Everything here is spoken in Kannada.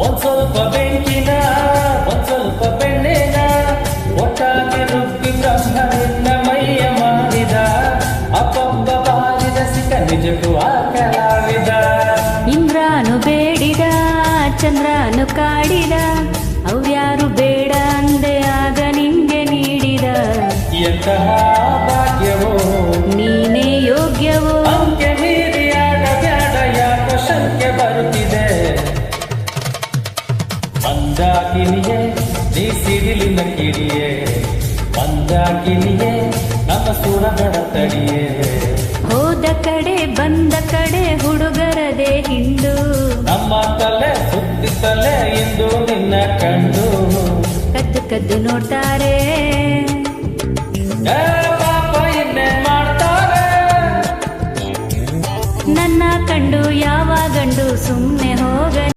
ಒಂದ್ ಸ್ವಲ್ಪ ಬೆಂಕಿನ ಒಂದ್ ಸ್ವಲ್ಪ ಬೆಣ್ಣೆನ ಒಟ್ಟಾಗಿ ರುಬ್ಬಿ ಬ್ರಹ್ಮನಿಂದ ಮೈಯ ಮಾಡಿದ ಅಪ್ಪಬ್ಬ ಬಾರಿದ ಸಿಕ್ಕ ನಿಜಕ್ಕೂ ಆ ಕಲಾವಿದ. ಇಂದ್ರನು ಬೇಡಿದ ಚಂದ್ರನು ಕಾಡಿದ ಅವ್ಯಾರು ಬೇಡ ಅಂದೆ ಆಗ ನಿಂಗೆ ನೀಡಿದ. ಎಂತಹ ಭಾಗ್ಯವೋ ನೀನೇ ಯೋಗ್ಯವೋ ಅಂಕೆ ಮೀರಿ ಆಡ ಬ್ಯಾಡ ಯಾಕೋ ಶಂಕೆ ಬರುತ್ತಿದೆ. ಮಂದಾಕಿನಿಯೇ ನೀ ಸಿಡಿಲಿನ ಕಿಡಿಯೇ ಮಂದಾಕಿನಿಯೇ ನಮ್ಮ ಸುರಗಡ ತಡಿಯೇ. ಹೋದ ಕಡೆ ಬಂದ ಕಡೆ ಹುಡುಗರದೇ ಹಿಂಡು ನಮ್ಮ ತಲೆ ಸುತ್ತಿತ್ತಲೇ ಇಂದು ನಿನ್ನ ಕಂಡು ಕದ್ದು ಕದ್ದು ನೋಡ್ತಾರೆ. ಏ ಪಾಪ ಇನ್ನೇ ಮಾಡ್ತಾರೆ ನನ್ನ ಕಂಡು ಯಾವ ಗಂಡು ಸುಮ್ಮನೆ ಹೋಗ